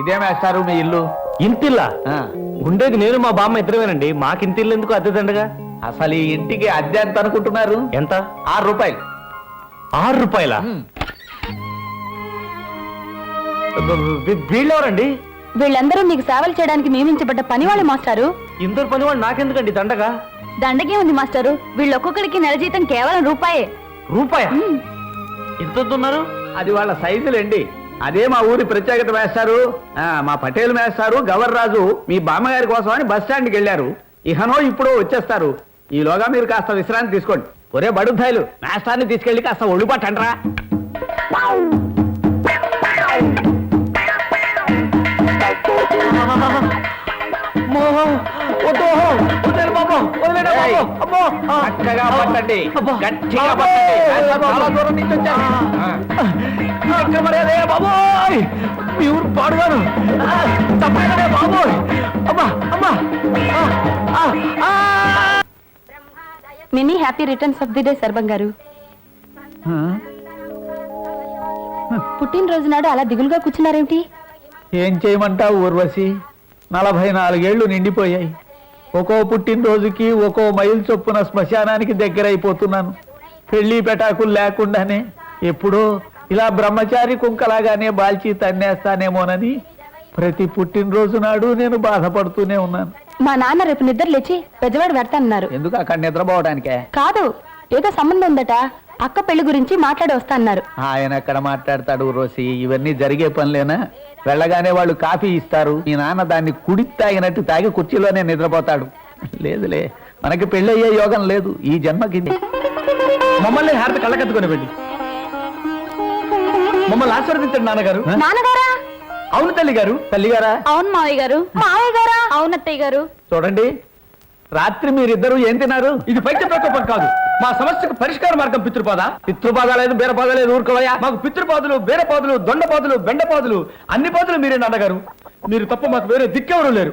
ఇదే మేస్తారు మీ ఇల్లు? ఇంటిల్లా ఉండేది నేను మా బామ్మ ఇద్దరమేనండి. మాకింటిల్లు ఎందుకు అద్దె దండగా? అసలు ఈ ఇంటికి అద్దె ఎంత అనుకుంటున్నారు? ఎంత? 6 రూపాయలు. 6 రూపాయలా? వీళ్ళెవరండి? వీళ్ళందరూ మీకు సేవలు చేయడానికి నియమించబడ్డ పనివాళ్ళు మాస్టారు. ఇందరు పనివాళ్ళు నాకెందుకండి దండగా? దండగే ఉంది మాస్టారు. వీళ్ళు ఒక్కొక్కరికి నెల జీతం కేవలం రూపాయే. రూపాయ? ఎంత ఉన్నారు? అది వాళ్ళ సైజులండి. అదే మా ఊరి ప్రత్యేకత మేస్తారు. మా పటేల్ మేస్తారు గవర్రాజు మీ బామ్మగారి కోసం అని బస్ స్టాండ్కి వెళ్ళారు. ఇహనో ఇప్పుడు వచ్చేస్తారు. ఈలోగా మీరు కాస్త విశ్రాంతి తీసుకోండి. ఒరే బడుద్దాయిలు, మేస్తాన్ని తీసుకెళ్ళి కాస్త ఒళ్ళు పట్టండ్రా. చక్కగా పట్టండి, గట్టిగా పట్టండి. చాలా దూరం నుంచి వచ్చారు బాబోయ్. మీ ఊరు పాడుగాను తప్పైనదే బాబోయ్. అమ్మా అమ్మా. Many happy returns of the day సర్వం గారు. పుట్టినరోజు నాడు అలా దిగులుగా కూర్చున్నారేమిటి? ఏం చేయమంటావు ఊర్వశి? 44 ఏళ్లు నిండిపోయాయి. ఒక్కో పుట్టినరోజుకి ఒక్కో మైలు చొప్పున శ్మశానానికి దగ్గరైపోతున్నాను. పెళ్లి పెటాకులు లేకుండానే ఎప్పుడో ఇలా బ్రహ్మచారి కుంకలాగానే బాల్చి తన్నేస్తానేమోనని ప్రతి పుట్టినరోజు నాడు నేను బాధపడుతూనే ఉన్నాను. మా నాన్న రేపు నిద్ర లేచి పెద్దవాడు పెడతానన్నారు. ఎందుకు? అక్కడ నిద్రపోవడానికే? కాదు, ఏదో సంబంధం ఉందట. అక్క పెళ్లి గురించి మాట్లాడి వస్తా అన్నారు. ఆయన ఎక్కడ మాట్లాడతాడు ఊర్వశి? ఇవన్నీ జరిగే పనులేనా? వెళ్ళగానే వాళ్ళు కాఫీ ఇస్తారు. మీ నాన్న దాన్ని కుడి తాగినట్టు తాగి కుర్చీలోనే నిద్రపోతాడు. లేదులే, మనకి పెళ్ళయ్యే యోగం లేదు ఈ జన్మకి. మమ్మల్ని హారతి కళ్ళకత్తుకొని వెళ్ళి మమ్మల్ని ఆశీర్వదించండి నాన్నగారు. నాన్నగారా? అవును తల్లి గారు. తల్లిగారా? అవును మావయ్య గారు. మావయ్య గారా? అవును అత్తయ్య గారు. చూడండి, రాత్రి మీరిద్దరూ ఏం తిన్నారు? ఇది పైత్య ప్రకోపం కాదు, మా సమస్యకు పరిష్కార మార్గం పితృపాద. పితృపాద లేదు, బీరపాద లేదు. ఊరుకోవయ్యా. మాకు పితృపాదులు, బీరపాదులు, దొండపాదులు, బెండపాదులు, అన్ని పాదులు మీరే నాన్నగారు. మీరు తప్ప మాకు వేరే దిక్కెవరూ లేరు.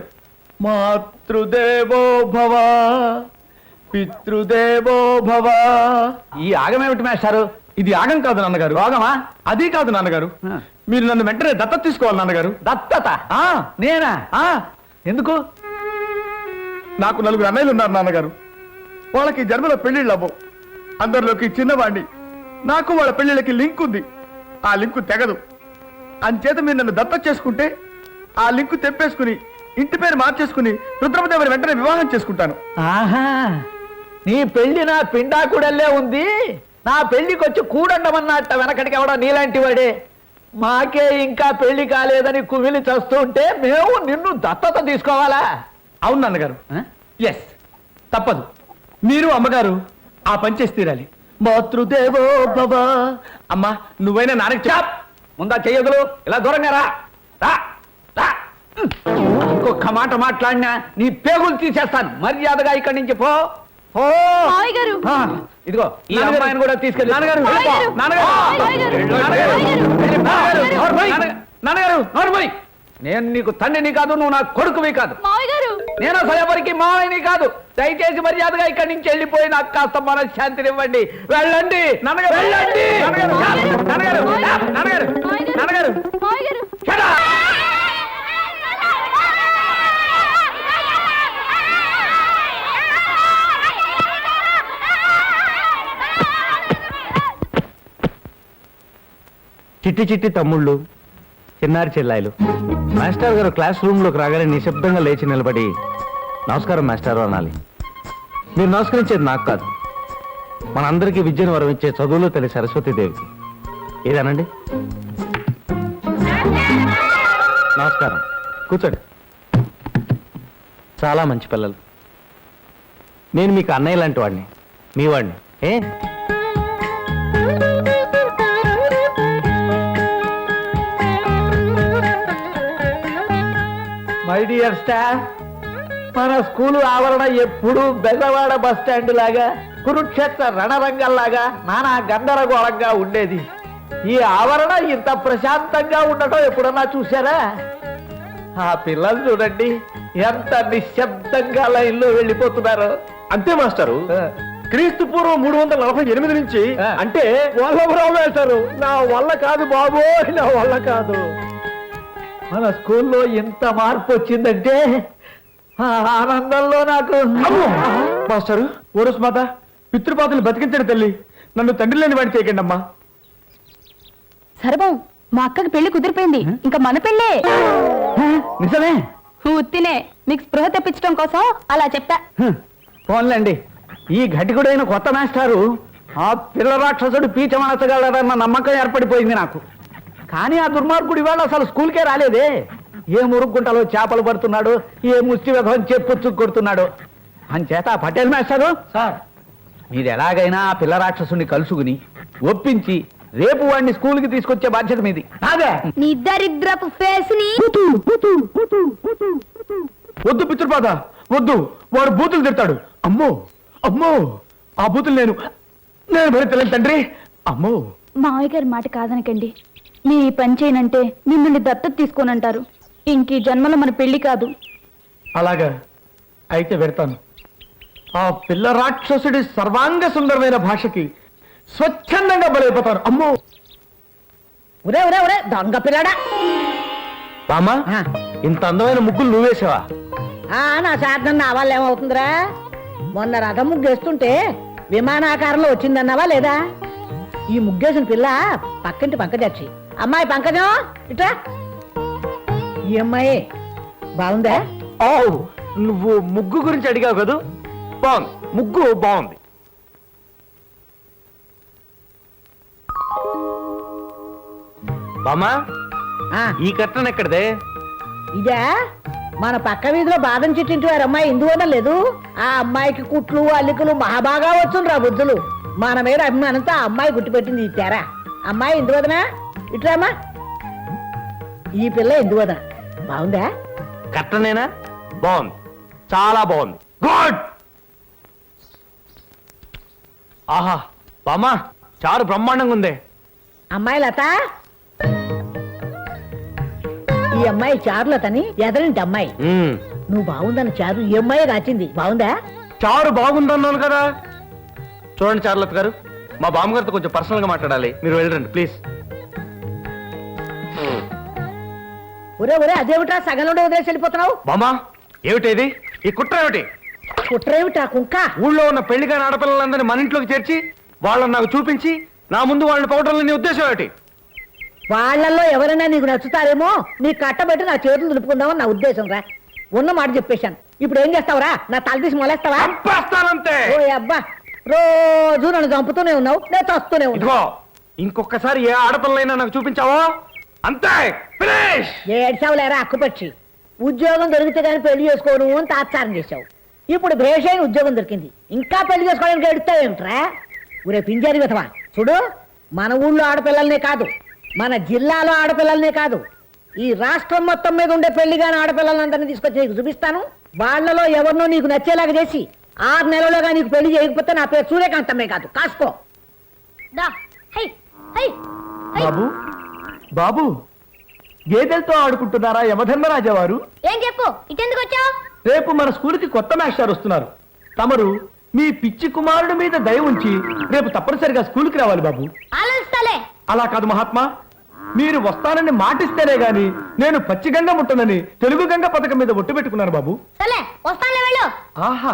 మాతృదేవో భవ, పితృదేవో భవ. ఈ ఆగమేమిటి మేస్టారు? ఇది ఆగం కాదు నాన్నగారు. రోగమా? అది కాదు నాన్నగారు. మీరు నన్ను వెంటనే దత్తత తీసుకోవాలి నాన్నగారు. దత్తత? నేనా? ఎందుకు? నాకు 4 అన్నయ్యలు ఉన్నారు నాన్నగారు. వాళ్ళకి జన్మలో పెళ్లిళ్ళు అవ్వవు. అందరిలోకి చిన్నవాణ్ణి. నాకు వాళ్ళ పెళ్లిళ్ళకి లింక్ ఉంది. ఆ లింకు తెగదు. అంచేత మీరు నన్ను దత్తత చేసుకుంటే ఆ లింకు తెప్పేసుకుని ఇంటి పేరు మార్చేసుకుని రుద్రమదేవుని వెంటనే వివాహం చేసుకుంటాను. ఆహా, నీ పెళ్లి నా పిండాకుడల్లే ఉంది. నా పెళ్లికి వచ్చి కూడండమన్నట్ట వెనకటికి ఎవడో నీలాంటి వాడే. మాకే ఇంకా పెళ్లి కాలేదని కుమిలి చస్తుంటే మేము నిన్ను దత్తత తీసుకోవాలా? అవును నాన్నగారు. ఎస్, తప్పదు. మీరు అమ్మగారు ఆ పని చేసి తీరాలి. మాతృదేవో భవ. అమ్మా, నువ్వైనా నాన్నకి చాప్. ముందా చెయ్యదులు, ఇలా దూరంగా రా. ఇంకొక మాట మాట్లాడినా నీ పేగులు తీసేస్తాను. మర్యాదగా ఇక్కడి నుంచి పో. మావయ్య గారు. ఇదిగో ఈ అమ్మాయిని కూడా తీసుకెళ్ళి. నాన్నగారు, నేను నీకు తండ్రిని కాదు, నువ్వు నా కొడుకువి కాదు. మావయ్య గారు, నేను అసలు ఎవరికి మావయ్యని కాదు. దయచేసి మర్యాదగా ఇక్కడి నుంచి వెళ్ళిపోయి నాకు కాస్త మనశ్శాంతిని ఇవ్వండి. వెళ్ళండి నాన్నగారు, వెళ్ళండి. నాన్నగారు చిట్టి చిట్టి తమ్ముళ్ళు, చిన్నారి చెల్లాయిలు. మాస్టర్ గారు క్లాస్ రూమ్ లోకి రాగానే నిశ్శబ్దంగా లేచి నిలబడి నమస్కారం మాస్టర్ అనాలి. మీరు నమస్కరించేది నాకు కాదు, మనందరికీ విద్యను వరమిచ్చే చదువులో తల్లి సరస్వతీదేవికి. ఏదనండి? నమస్కారం. కూర్చోండి. చాలా మంచి పిల్లలు. నేను మీకు అన్నయ్య లాంటి వాడిని, మీ వాడిని. మై డియర్ స్టాఫ్, మన స్కూలు ఆవరణ ఎప్పుడు బెజవాడ బస్ స్టాండ్ లాగా, కురుక్షేత్ర రణరంగంలాగా నానా గందరగోళంగా ఉండేది. ఈ ఆవరణ ఇంత ప్రశాంతంగా ఉండటం ఎప్పుడన్నా చూసారా? ఆ పిల్లలు చూడండి ఎంత నిశ్శబ్దంగా లైన్లో వెళ్ళిపోతున్నారు. అంతే మాస్టారు. క్రీస్తు పూర్వం 348 నుంచి అంటే వాళ్ళ వేశారు. నా వల్ల కాదు బాబోయ్, నా వల్ల కాదు. మన స్కూల్లో ఇంత మార్పు వచ్చిందంటే ఆ ఆనందంలో నాకు మాస్టారు ఓరస్ మాత పితృపాతలు బతికించండి తల్లి, నన్ను తండ్రి లేని వాడి చేయకండి అమ్మా. సర్వం మా అక్కకి పెళ్లి కుదిరిపోయింది, ఇంకా మన పెళ్ళే. నిజమే. ఉత్తినే మీకు స్పృహ తెప్పించడం కోసం అలా చెప్పా. పోన్లేండి, ఈ ఘటికుడైన కొత్త మాస్టారు ఆ పిల్ల రాక్షసుడు పీచమనసగలడన్న నమ్మకం ఏర్పడిపోయింది నాకు. కానీ ఆ దుర్మార్గుడు ఇవాళ అసలు స్కూల్కే రాలేదే. ఏ మురుగుంటలో చేపలు పడుతున్నాడు, ఏ ముష్టి వ్యధం చెప్పుచ్చు కొడుతున్నాడు. అంచేత ఆ పటేల్ మాస్టారు సార్, మీరు ఎలాగైనా ఆ పిల్ల రాక్షసుని కలుసుకుని ఒప్పించి రేపు వాడిని స్కూల్కి తీసుకొచ్చే బాధ్యత మీది. అదే నీ దరిద్రపు ఫేస్ ని. వద్దు పితృపాద వద్దు, వాడు బూతులు తిడతాడు. అమ్మో అమ్మో, ఆ బూతులు నేను భరించలేను తండ్రి. అమ్మో. మావయ్య గారి మాట కాదనకండి. మీ ఈ పని చేయనంటే మిమ్మల్ని దత్తత తీసుకోనంటారు. ఇంక ఈ జన్మలో మన పెళ్లి కాదు. అలాగా అయితే పెడతాను. ఆ పిల్ల రాక్షసుడి సర్వాంగ సుందరమైన భాషకి స్వచ్ఛందంగా బలైపోతాను. అమ్మో. ఒరే ఒరే ఒరే దొంగ పిల్లడా! బామ్మా, ఇంత అందమైన ముగ్గులు నువ్వేసావా? నా శాతం నా వల్ల ఏమవుతుందిరా? మొన్న రథం ముగ్గేస్తుంటే విమానాకారంలో వచ్చిందన్నావా లేదా? ఈ ముగ్గేసిన పిల్ల పక్కింటి పంకజచ్చి. అమ్మాయి పంకజం ఇట్రా. ఈ అమ్మాయి బాగుందా? ఓ, నువ్వు ముగ్గు గురించి అడిగావు కదూ? బాగుంది, ముగ్గు బాగుంది. బామ్మా, ఈ కట్టన్ ఎక్కడదే? ఇదే మన పక్క వీధిలో బాదం చెట్టు ఇంటి వారు అమ్మాయి ఇందువల్ల లేదు. ఆ అమ్మాయికి కుట్లు అల్లికలు మహాబాగా వచ్చుండ్రా బుద్ధులు. మన మీద అభిమానంతో ఆ అమ్మాయి గుర్తుపెట్టింది ఈ తెర. అమ్మాయి ఇందువదనా ఇట్రామా. ఈ పిల్ల ఇందువదన బాగుందా? కట్టనేనా? బాగుంది, చాలా బాగుంది. గుడ్. ఆహా బామ్మా, చారు బ్రహ్మాండంగా ఉందే. అమ్మాయి లత, ఈ అమ్మాయి చారులతని ఎదరింటి అమ్మాయి. నువ్వు బాగుందన్న చారు ఈ అమ్మాయి రాచింది. బాగుందా? చారు బాగుందన్నాను కదా. చూడండి చారులత గారు, మా బామ్మగారితో కొంచెం పర్సనల్ గా మాట్లాడాలి, మీరు వెళ్ళండి ప్లీజ్. ఒరే ఒరే అదేమిటా సగంలో వదిలేసి వెళ్ళిపోతున్నావు? బామ్మా, ఏమిటేది? ఈ కుట్ర ఏమిటి? కుట్రేమిటా కుంక? ఊళ్ళో ఉన్న పెళ్లి కాని ఆడపిల్లలందరినీ మన ఇంట్లోకి చేర్చి వాళ్ళని నాకు చూపించి నా ముందు వాళ్ళని పొగడాలని నీ ఉద్దేశం ఏమిటి? వాళ్ళల్లో ఎవరైనా నీకు నచ్చుతారేమో నీ కట్టబెట్టి నా చేతులు దులుపుకుందామని నా ఉద్దేశం రా. ఉన్న మాట చెప్పేశాను. ఇప్పుడు ఏం చేస్తావురా? నా తల తీసి మొలేస్తావా? చంపేస్తానంతే. ఓ అబ్బా, రోజు నన్ను చంపుతూనే ఉన్నావు, నేను చస్తూనే ఉన్నావు. ఇదిగో, ఇంకొకసారి ఏ ఆడపిల్లైనా నాకు చూపించావో అంతే, ఫినిష్. ఏడ్చావులేరా అక్కుపక్షి. ఉద్యోగం దొరికితే కానీ పెళ్లి చేసుకోను అని తాత్సారం చేశావు. ఇప్పుడు భేషైన ఉద్యోగం దొరికింది, ఇంకా పెళ్లి చేసుకోవడానికి ఎడుతావేమిట్రా? ఊరే పింజారి విధవా, చూడు, మన ఊళ్ళో ఆడపిల్లల్నే కాదు, మన జిల్లాలో ఆడపిల్లల్నే కాదు, ఈ రాష్ట్రం మొత్తం మీద ఉండే పెళ్లిగాని ఆడపిల్లలందరినీ తీసుకొచ్చి నీకు చూపిస్తాను. వాళ్లలో ఎవరినో నీకు నచ్చేలాగా చేసి 6 నెలలుగా నీకు పెళ్లి చేయకపోతే నా పేరు సూర్యకాంతమే కాదు, కాసుకో. బాబు బాబు, గేదెలతో ఆడుకుంటున్నారా యమధర్మరాజా వారు? ఏం చెప్పు, ఇటెందుకు వచ్చావు? రేపు మన స్కూల్కి కొత్త మాస్టర్ వస్తున్నారు. తమరు మీ పిచ్చి కుమారుడి మీద దయ ఉంచి రేపు తప్పనిసరిగా స్కూల్కి రావాలి బాబు. ఆలోచిస్తాలే. అలా కాదు మహాత్మా, మీరు వస్తానని మాటిస్తేనే గాని నేను పచ్చిగంగ ముట్టనని తెలుగు గంగ పథకం మీద ఒట్టు పెట్టుకున్నాను బాబు. సరే వస్తానులే, వెళ్ళు. ఆహా,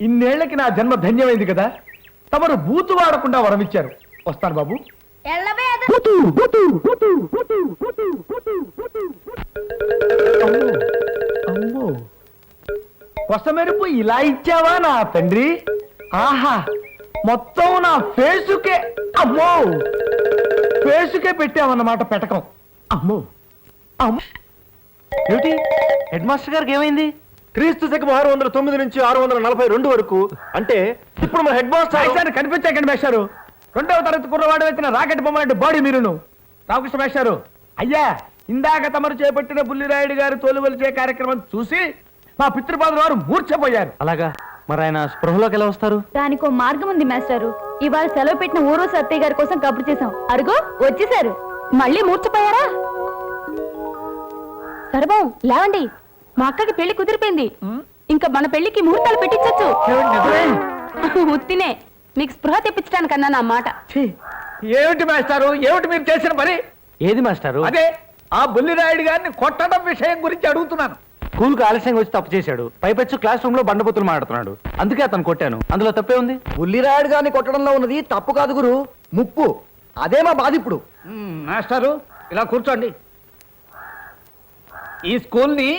ఇన్నేళ్లకి నా జన్మ ధన్యమైంది కదా. తమరు బూతు వాడకుండా వరమిచ్చారు. వస్తాను బాబు. అమ్మో, కొసమెరుపు ఇలా ఇచ్చావా నా తండ్రి? ఆహా, మొత్తం నా ఫేసుకే, అమ్మో, ఫేసుకే పెట్టావన్నమాట పెటకం. అమ్మో అమ్మో. ఏమిటి, హెడ్ మాస్టర్ గారికి ఏమైంది? క్రీస్తు శకం 609 నుంచి 642 వరకు, అంటే ఇప్పుడు మన హెడ్ మాస్టర్ కనిపించాకండి మేస్టారు. 2వ తరగతి కుర్రవాడు వచ్చిన రాకెట్ బొమ్మ బాడీ మీరును. రామకృష్ణ మేస్టారు, అయ్యా, ఇందాక తమరు చేపట్టిన బుల్లిరాయుడు గారు తోలువలిచే కార్యక్రమం చూసి మా పితృపాదుల వారు మూర్ఛపోయారు. అలాగా, మరి ఆయన స్పృహలోకి ఎలా వస్తారు? దానికో మార్గం ఉంది మాస్టారు. ఇవాళ సెలవు పెట్టిన ఊరు సత్తయ్య గారి కోసం కబురు చేశాం. అరుగో వచ్చేసారు. మళ్ళీ మూర్ఛపోయారా? సర్వం లేవండి, మా అక్కకి పెళ్లి కుదిరిపోయింది. ఇంకా మన పెళ్లికి ముహూర్తాలు పెట్టించచ్చు. ఉత్తినే మీకు స్పృహ తెప్పించడానికన్నా నా మాట. ఏమిటి మాస్టారు, ఏమిటి మీరు చేసిన పని? ఏది మాస్టారు? అదే ఆ బుల్లిరాయుడు గారిని కొట్టడం విషయం గురించి అడుగుతున్నాను. స్కూల్కి ఆలస్యంగా వచ్చి తప్పు చేశాడు. పైపెచ్చు క్లాస్ రూమ్ లో బండబూతులు మాట్లాడుతున్నాడు. అందుకే అతను కొట్టాను. అందులో తప్పే ఉంది. బుల్లిరాయుడు గారిని కొట్టడంలో ఉన్నది తప్పు కాదు గురు, ముప్పు. అదే మా బాధ ఇప్పుడు. మాస్టారు ఇలా కూర్చోండి. ఈ స్కూల్ని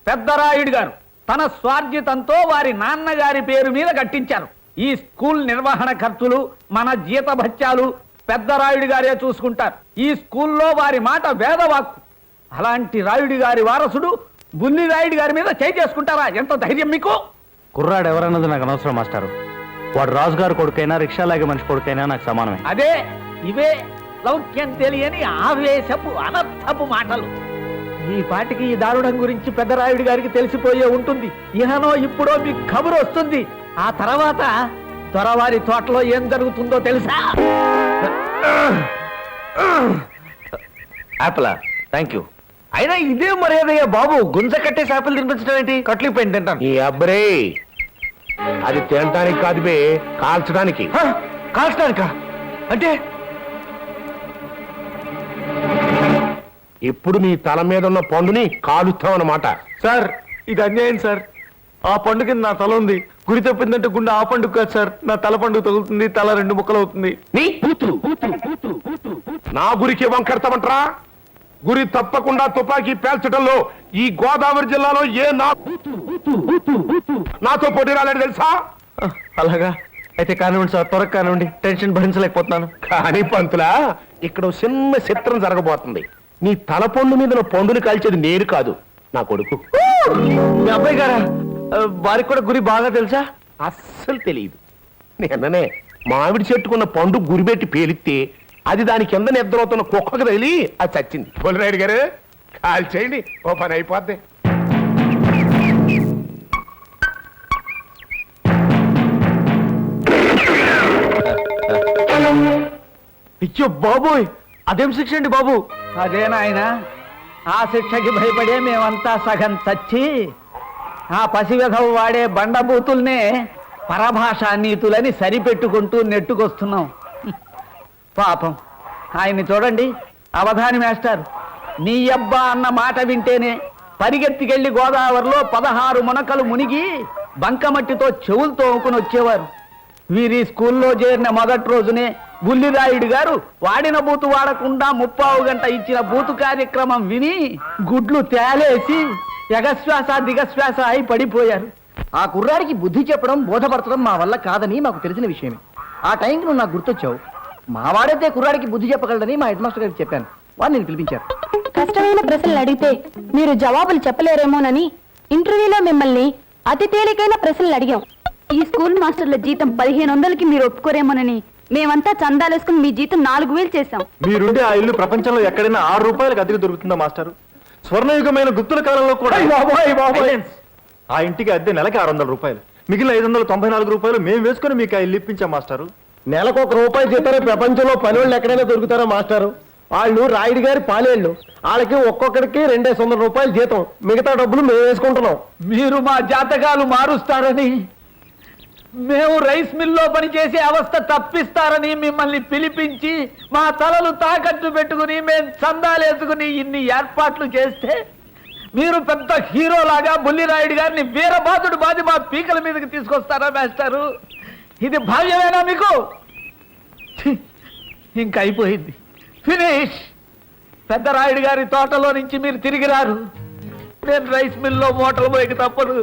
పెద్దరాయుడు గారు తన స్వార్జితంతో వారి నాన్నగారి పేరు మీద కట్టించారు. ఈ స్కూల్ నిర్వహణ ఖర్చులు, మన జీతభత్యాలు పెద్దరాయుడు గారే చూసుకుంటారు. ఈ స్కూల్లో వారి మాట వేదవాక్కు. అలాంటి రాయుడి గారి వారసుడు బుల్లి రాయుడు గారి మీద చేయి చేసుకుంటారా? ఎంత ధైర్యం మీకు? కుర్రాడు ఎవరన్నది నాకు అనవసరం మాస్టారు. వాడు రాజుగారు కొడుకైనా, రిక్షాలాగే మనిషి కొడుకైనా నాకు సమానమే. అదే ఇవే లౌక్యం తెలియని ఆవేశపు అనర్థపు మాటలు. ఈ పాటికి ఈ దారుణం గురించి పెద్దరాయుడు గారికి తెలిసిపోయే ఉంటుంది. ఇహనో ఇప్పుడో మీకు కబురు వస్తుంది. ఆ తర్వాత దొరవారి తోటలో ఏం జరుగుతుందో తెలుసా? యాపిలా? Thank you. అయినా ఇదే మర్యాదయ్యా బాబు. గుంజ కట్టేసి యాపిల్ తినిపించడం ఏంటి? కట్లు పెయింట్ తింటాను. ఈ అబ్బరే అది తినటానికి కాదు బే, కాల్చడానికి. కాల్చడానికా? అంటే ఇప్పుడు నీ తల మీద ఉన్న పండుని కాలుస్తావన్నమాట. సార్ ఇది అన్యాయం సార్. ఆ పండు కింద నా తల ఉంది. గురి తప్పిందంటే గుండె ఆ పండుగ కాదు సార్. నా తల పండుగ తగులుతుంది, తల 2 ముక్కలు అవుతుంది. నీ నా గురికి వంకెడతామంటరా? గురి తప్పకుండా తుపాకీ పేల్చడంలో ఈ గోదావరి జిల్లాలో నాతో పోటీ రాలేడు తెలుసా? అలాగా? అయితే కానివ్వండి సార్, త్వరగా కానివ్వండి. టెన్షన్ భరించలేకపోతున్నాను. కానీ పంతులా, ఇక్కడ ఓ చిన్న చిత్రం జరగబోతుంది. నీ తల పండు మీద నా పండుని కాల్చేది నేను కాదు, నా కొడుకు. మీ అబ్బాయి గారా? వారికి కూడా గురి బాగా తెలుసా? అస్సలు తెలియదు. నిన్ననే మామిడి చెట్టుకున్న పండు గురిపెట్టి పేలిస్తే అది దాని కింద నిద్రవుతున్న కుక్కకు తగిలి అది చచ్చింది. బొలిరాయుడు గారు కాల్ చేయండి, ఓ పని అయిపోద్ది. అయ్యో బాబోయ్, అదేం శిక్ష అండి బాబు? అదే నాయన, ఆ శిక్షకి భయపడే మేమంతా సగం చచ్చి ఆ పసివెధవ వాడే బండబూతుల్నే పరభాషా నీతులని సరిపెట్టుకుంటూ నెట్టుకొస్తున్నాం. పాపం ఆయన్ని చూడండి. అవధాని మాస్టర్, నీ అబ్బా అన్న మాట వింటేనే పరిగెత్తికెళ్లి గోదావరిలో 16 మునకలు మునిగి బంకమట్టితో చెవులు తోముకుని వచ్చేవారు. వీరి స్కూల్లో చేరిన మొదటి రోజునే బుల్లిరాయుడు గారు వాడిన బూతు వాడకుండా 30 గంట ఇచ్చిన బూతు కార్యక్రమం విని గుడ్లు తేలేసి ఎగశ్వాస దిగశ్వాస అయి పడిపోయారు. ఆ కుర్రాడికి బుద్ధి చెప్పడం, బోధపరచడం మా వల్ల కాదని మాకు తెలిసిన విషయమే. ఆ టైంకి నువ్వు నాకు గుర్తొచ్చావు. మావాడైతే కుర్రాడికి బుద్ధి చెప్పగలడని మా హెడ్ మాస్టర్ గారికి చెప్పాను. వాడు నేను పిలిపించారు. కష్టమైన ప్రశ్నలు అడిగితే మీరు జవాబులు చెప్పలేరేమోనని ఇంటర్వ్యూలో మిమ్మల్ని అతి తేలికైన ప్రశ్నలు అడిగాం. ఈ స్కూల్ మాస్టర్ల జీతం 1500కి మీరు ఒప్పుకోరేమోనని మేమంతా చందాలేసుకుని మీ జీతం 4000 చేశాం. మీరుండే ఆ ఇల్లు ప్రపంచంలో ఎక్కడైనా 6 రూపాయలకు అద్దెకు దొరుకుతుందా మాస్టారు? స్వర్ణయుగమైన గుప్తుల కాలంలో కూడా ఆ ఇంటికి అద్దె నెలకి 600 రూపాయలు. మిగిలిన 594 రూపాయలు మేము వేసుకుని మీకు ఆ ఇల్లు ఇప్పించాం మాస్టారు. నెలకు ₹1 జీతాలు ప్రపంచంలో పనివాళ్ళు ఎక్కడైనా దొరుకుతారా మాస్టారు? వాళ్ళు రాయుడు గారి పాలేళ్ళు. వాళ్ళకి ఒక్కొక్కడికి 200 రూపాయలు జీతం. మిగతా డబ్బులు మేము వేసుకుంటున్నాం. మీరు మా జాతకాలు మారుస్తారని, మేము రైస్ మిల్లో పనిచేసే అవస్థ తప్పిస్తారని మిమ్మల్ని పిలిపించి మా తలలు తాకట్టు పెట్టుకుని మేము చందాలేసుకుని ఇన్ని ఏర్పాట్లు చేస్తే మీరు పెద్ద హీరోలాగా బుల్లిరాయుడు గారిని వీరబాదుడు బాది మా పీకల మీదకి తీసుకొస్తారా మాస్టారు? ఇది భావ్యమేనా మీకు? ఇంకా అయిపోయింది, ఫినిష్. పెద్దరాయుడు గారి తోటలో నుంచి మీరు తిరిగి రారు. నేను రైస్ మిల్లో మూటలు పోయికి తప్పదు.